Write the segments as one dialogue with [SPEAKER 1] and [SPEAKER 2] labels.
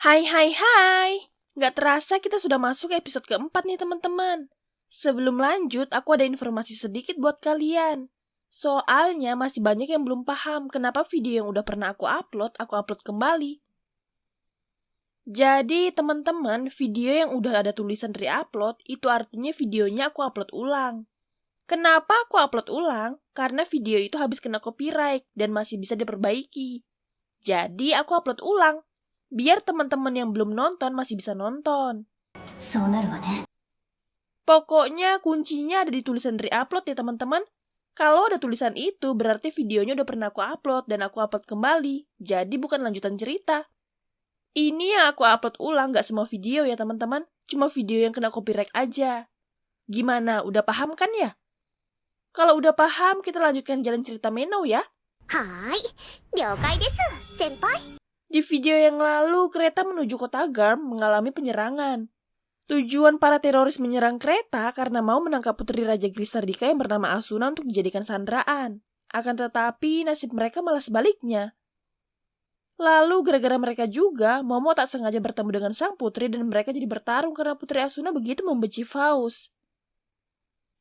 [SPEAKER 1] Hai hai hai, nggak terasa kita sudah masuk episode keempat nih teman-teman. Sebelum lanjut, aku ada informasi sedikit buat kalian. Soalnya masih banyak yang belum paham kenapa video yang udah pernah aku upload kembali. Jadi teman-teman, video yang udah ada tulisan re-upload, itu artinya videonya aku upload ulang. Kenapa aku upload ulang? Karena video itu habis kena copyright dan masih bisa diperbaiki. Jadi aku upload ulang. Biar teman-teman yang belum nonton masih bisa nonton. Pokoknya kuncinya ada di tulisan re-upload ya teman-teman. Kalau ada tulisan itu berarti videonya udah pernah aku upload dan aku upload kembali. Jadi bukan lanjutan cerita. Ini yang aku upload ulang, gak semua video ya teman-teman. Cuma video yang kena copyright aja. Gimana, udah paham kan ya? Kalau udah paham, kita lanjutkan jalan cerita Meno ya.
[SPEAKER 2] Hai, ryokai desu, senpai.
[SPEAKER 1] Di video yang lalu, kereta menuju kota Garm mengalami penyerangan. Tujuan para teroris menyerang kereta karena mau menangkap putri Raja Grisardika yang bernama Asuna untuk dijadikan sandraan. Akan tetapi, nasib mereka malah sebaliknya. Lalu, gara-gara mereka juga, Momo tak sengaja bertemu dengan sang putri dan mereka jadi bertarung karena putri Asuna begitu membenci Faust.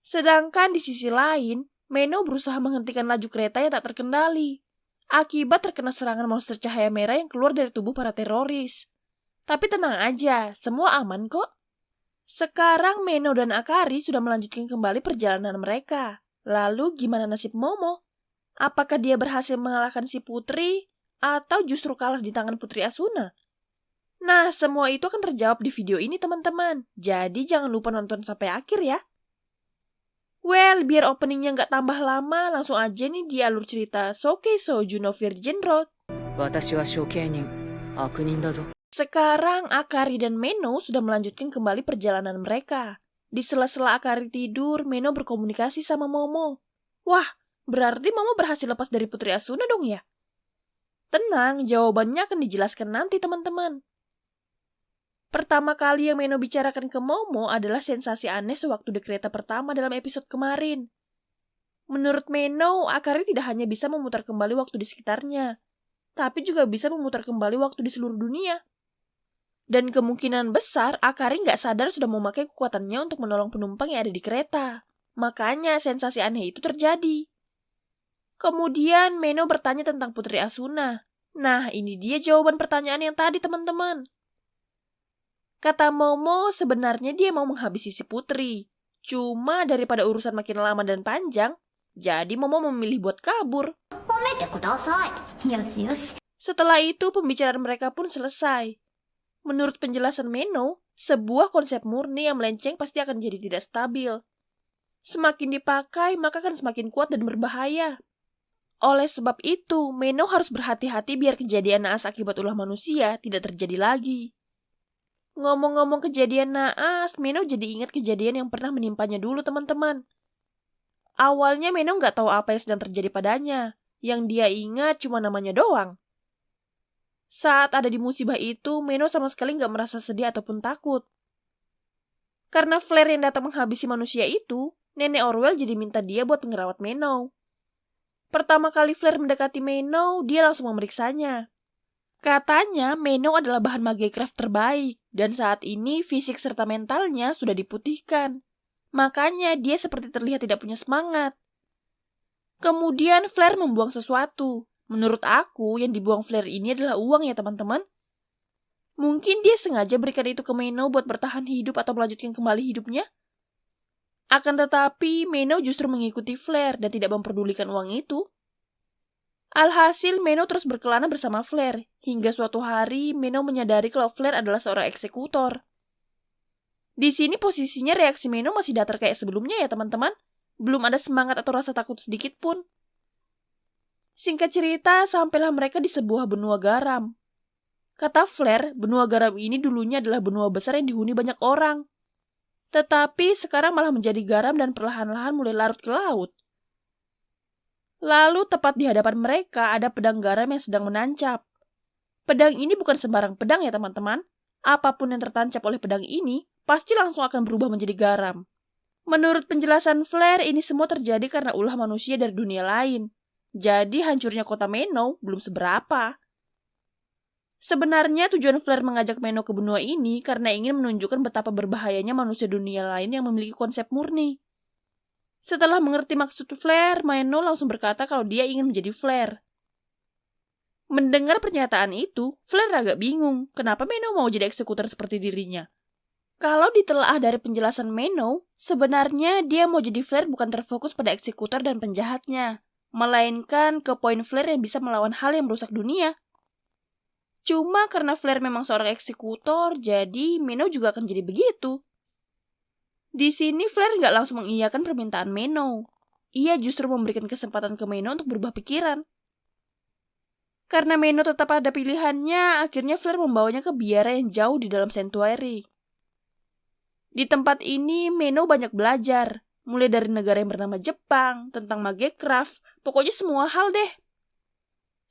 [SPEAKER 1] Sedangkan di sisi lain, Meno berusaha menghentikan laju kereta yang tak terkendali. Akibat terkena serangan monster cahaya merah yang keluar dari tubuh para teroris. Tapi tenang aja, semua aman kok. Sekarang Meno dan Akari sudah melanjutkan kembali perjalanan mereka. Lalu gimana nasib Momo? Apakah dia berhasil mengalahkan si putri? Atau justru kalah di tangan putri Asuna? Nah, semua itu akan terjawab di video ini teman-teman. Jadi jangan lupa nonton sampai akhir ya. Well, biar openingnya nggak tambah lama, langsung aja nih di alur cerita Soukei Shouju no Virgin Road. Sekarang Akari dan Meno sudah melanjutkan kembali perjalanan mereka. Di sela-sela Akari tidur, Meno berkomunikasi sama Momo. Wah, berarti Momo berhasil lepas dari Putri Asuna dong ya? Tenang, jawabannya akan dijelaskan nanti teman-teman. Pertama kali yang Meno bicarakan ke Momo adalah sensasi aneh sewaktu di kereta pertama dalam episode kemarin. Menurut Meno, Akari tidak hanya bisa memutar kembali waktu di sekitarnya, tapi juga bisa memutar kembali waktu di seluruh dunia. Dan kemungkinan besar Akari nggak sadar sudah memakai kekuatannya untuk menolong penumpang yang ada di kereta. Makanya sensasi aneh itu terjadi. Kemudian Meno bertanya tentang Putri Asuna. Nah, ini dia jawaban pertanyaan yang tadi teman-teman. Kata Momo, sebenarnya dia mau menghabisi si putri. Cuma daripada urusan makin lama dan panjang, jadi Momo memilih buat kabur. Setelah itu, pembicaraan mereka pun selesai. Menurut penjelasan Meno, sebuah konsep murni yang melenceng pasti akan jadi tidak stabil. Semakin dipakai, maka akan semakin kuat dan berbahaya. Oleh sebab itu, Meno harus berhati-hati biar kejadian naas akibat ulah manusia tidak terjadi lagi. Ngomong-ngomong kejadian naas, Meno jadi ingat kejadian yang pernah menimpanya dulu teman-teman. Awalnya Meno nggak tahu apa yang sedang terjadi padanya. Yang dia ingat cuma namanya doang. Saat ada di musibah itu, Meno sama sekali nggak merasa sedih ataupun takut. Karena flare yang datang menghabisi manusia itu, Nenek Orwell jadi minta dia buat ngerawat Meno. Pertama kali flare mendekati Meno, dia langsung memeriksanya. Katanya Meno adalah bahan Magecraft terbaik, dan saat ini fisik serta mentalnya sudah diputihkan. Makanya dia seperti terlihat tidak punya semangat. Kemudian Flare membuang sesuatu. Menurut aku, yang dibuang Flare ini adalah uang ya teman-teman. Mungkin dia sengaja berikan itu ke Meno buat bertahan hidup atau melanjutkan kembali hidupnya. Akan tetapi, Meno justru mengikuti Flare dan tidak memperdulikan uang itu. Alhasil, Meno terus berkelana bersama Flare, hingga suatu hari Meno menyadari kalau Flare adalah seorang eksekutor. Di sini posisinya reaksi Meno masih datar kayak sebelumnya ya teman-teman. Belum ada semangat atau rasa takut sedikit pun. Singkat cerita, sampailah mereka di sebuah benua garam. Kata Flare, benua garam ini dulunya adalah benua besar yang dihuni banyak orang. Tetapi sekarang malah menjadi garam dan perlahan-lahan mulai larut ke laut. Lalu tepat di hadapan mereka ada pedang garam yang sedang menancap. Pedang ini bukan sembarang pedang ya teman-teman. Apapun yang tertancap oleh pedang ini, pasti langsung akan berubah menjadi garam. Menurut penjelasan Flare, ini semua terjadi karena ulah manusia dari dunia lain. Jadi hancurnya kota Meno belum seberapa. Sebenarnya tujuan Flare mengajak Meno ke benua ini karena ingin menunjukkan betapa berbahayanya manusia dunia lain yang memiliki konsep murni. Setelah mengerti maksud Flare, Meno langsung berkata kalau dia ingin menjadi Flare. Mendengar pernyataan itu, Flare agak bingung kenapa Meno mau jadi eksekutor seperti dirinya. Kalau ditelaah dari penjelasan Meno, sebenarnya dia mau jadi Flare bukan terfokus pada eksekutor dan penjahatnya, melainkan ke poin Flare yang bisa melawan hal yang merusak dunia. Cuma karena Flare memang seorang eksekutor, jadi Meno juga akan jadi begitu. Di sini Flare nggak langsung mengiyakan permintaan Meno. Ia justru memberikan kesempatan ke Meno untuk berubah pikiran. Karena Meno tetap ada pilihannya, akhirnya Flare membawanya ke biara yang jauh di dalam sanctuary. Di tempat ini, Meno banyak belajar, mulai dari negara yang bernama Jepang, tentang magecraft, pokoknya semua hal deh.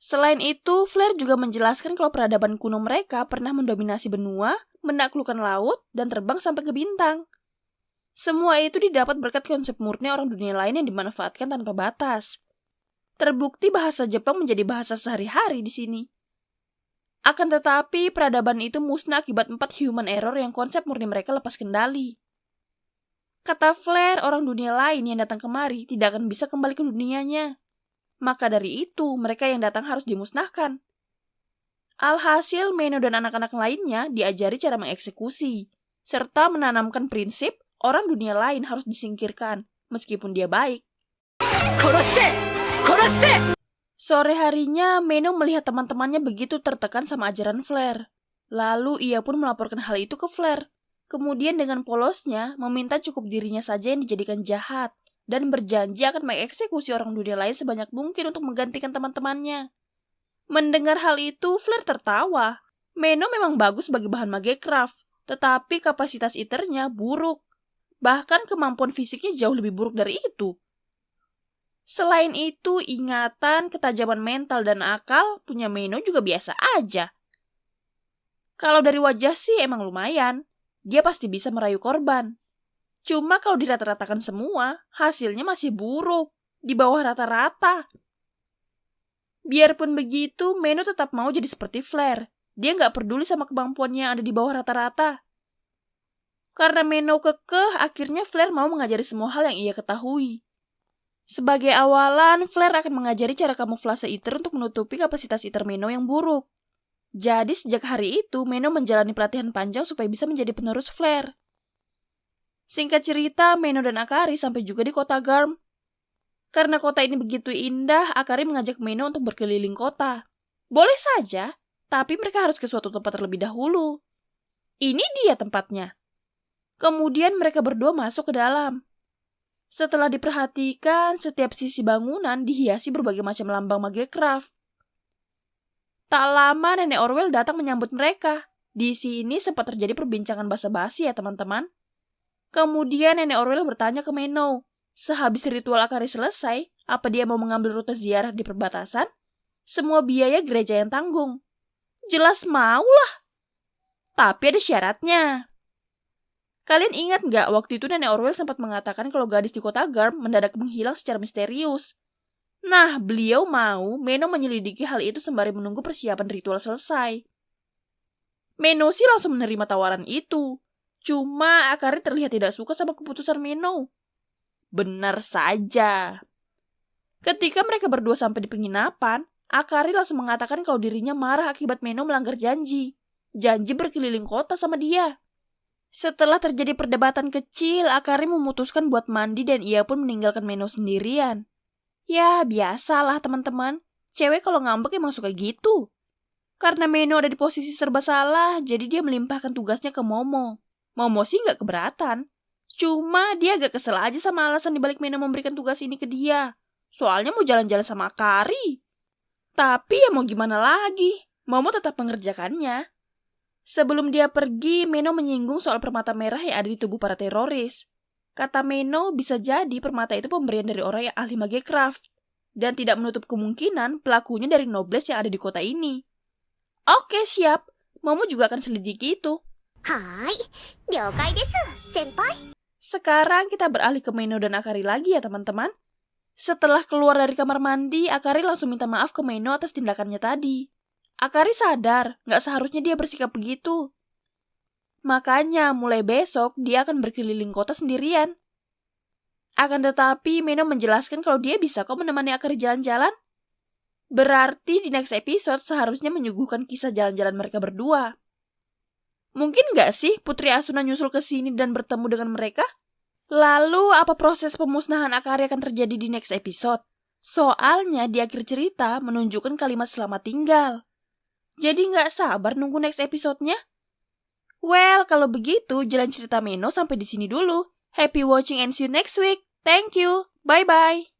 [SPEAKER 1] Selain itu, Flare juga menjelaskan kalau peradaban kuno mereka pernah mendominasi benua, menaklukkan laut, dan terbang sampai ke bintang. Semua itu didapat berkat konsep murni orang dunia lain yang dimanfaatkan tanpa batas. Terbukti bahasa Jepang menjadi bahasa sehari-hari di sini. Akan tetapi, peradaban itu musnah akibat 4 human error yang konsep murni mereka lepas kendali. Kata Flare, orang dunia lain yang datang kemari tidak akan bisa kembali ke dunianya. Maka dari itu, mereka yang datang harus dimusnahkan. Alhasil, Meno dan anak-anak lainnya diajari cara mengeksekusi, serta menanamkan prinsip orang dunia lain harus disingkirkan, meskipun dia baik. Sore harinya, Meno melihat teman-temannya begitu tertekan sama ajaran Flare. Lalu ia pun melaporkan hal itu ke Flare. Kemudian dengan polosnya, meminta cukup dirinya saja yang dijadikan jahat, dan berjanji akan mengeksekusi orang dunia lain sebanyak mungkin untuk menggantikan teman-temannya. Mendengar hal itu, Flare tertawa. Meno memang bagus sebagai bahan magecraft, tetapi kapasitas iternya buruk. Bahkan kemampuan fisiknya jauh lebih buruk dari itu. Selain itu, ingatan, ketajaman mental, dan akal punya Meno juga biasa aja. Kalau dari wajah sih emang lumayan, dia pasti bisa merayu korban. Cuma kalau dirata-ratakan semua, hasilnya masih buruk, di bawah rata-rata. Biarpun begitu, Meno tetap mau jadi seperti Flare. Dia nggak peduli sama kemampuannya yang ada di bawah rata-rata. Karena Meno kekeh, akhirnya Flare mau mengajari semua hal yang ia ketahui. Sebagai awalan, Flare akan mengajari cara kamuflase iter untuk menutupi kapasitas iter Meno yang buruk. Jadi sejak hari itu, Meno menjalani pelatihan panjang supaya bisa menjadi penerus Flare. Singkat cerita, Meno dan Akari sampai juga di kota Garm. Karena kota ini begitu indah, Akari mengajak Meno untuk berkeliling kota. Boleh saja, tapi mereka harus ke suatu tempat terlebih dahulu. Ini dia tempatnya. Kemudian mereka berdua masuk ke dalam. Setelah diperhatikan, setiap sisi bangunan dihiasi berbagai macam lambang magecraft. Tak lama Nenek Orwell datang menyambut mereka. Di sini sempat terjadi perbincangan basa-basi ya teman-teman. Kemudian Nenek Orwell bertanya ke Meno, sehabis ritual Akari selesai, apa dia mau mengambil rute ziarah di perbatasan? Semua biaya gereja yang tanggung. Jelas maulah. Tapi ada syaratnya. Kalian ingat nggak waktu itu Nenek Orwell sempat mengatakan kalau gadis di kota Garm mendadak menghilang secara misterius? Nah, beliau mau Meno menyelidiki hal itu sembari menunggu persiapan ritual selesai. Meno sih langsung menerima tawaran itu. Cuma Akari terlihat tidak suka sama keputusan Meno. Benar saja. Ketika mereka berdua sampai di penginapan, Akari langsung mengatakan kalau dirinya marah akibat Meno melanggar janji. Janji berkeliling kota sama dia. Setelah terjadi perdebatan kecil, Akari memutuskan buat mandi dan ia pun meninggalkan Meno sendirian. Ya, biasalah teman-teman. Cewek kalau ngambek emang suka gitu. Karena Meno ada di posisi serba salah, jadi dia melimpahkan tugasnya ke Momo. Momo sih nggak keberatan. Cuma dia agak kesel aja sama alasan dibalik Meno memberikan tugas ini ke dia. Soalnya mau jalan-jalan sama Akari. Tapi ya mau gimana lagi, Momo tetap mengerjakannya. Sebelum dia pergi, Meno menyinggung soal permata merah yang ada di tubuh para teroris. Kata Meno, bisa jadi permata itu pemberian dari orang yang ahli magecraft. Dan tidak menutup kemungkinan pelakunya dari nobles yang ada di kota ini. Oke, siap. Momo juga akan selidiki itu.
[SPEAKER 2] Hai, ryokai desu, senpai.
[SPEAKER 1] Sekarang kita beralih ke Meno dan Akari lagi ya teman-teman. Setelah keluar dari kamar mandi, Akari langsung minta maaf ke Meno atas tindakannya tadi. Akari sadar gak seharusnya dia bersikap begitu. Makanya mulai besok dia akan berkeliling kota sendirian. Akan tetapi Meno menjelaskan kalau dia bisa kok menemani Akari jalan-jalan. Berarti di next episode seharusnya menyuguhkan kisah jalan-jalan mereka berdua. Mungkin gak sih Putri Asuna nyusul ke sini dan bertemu dengan mereka? Lalu apa proses pemusnahan Akari akan terjadi di next episode? Soalnya di akhir cerita menunjukkan kalimat selamat tinggal. Jadi gak sabar nunggu next episode-nya. Well, kalau begitu jalan cerita Meno sampai di sini dulu. Happy watching and see you next week. Thank you. Bye-bye.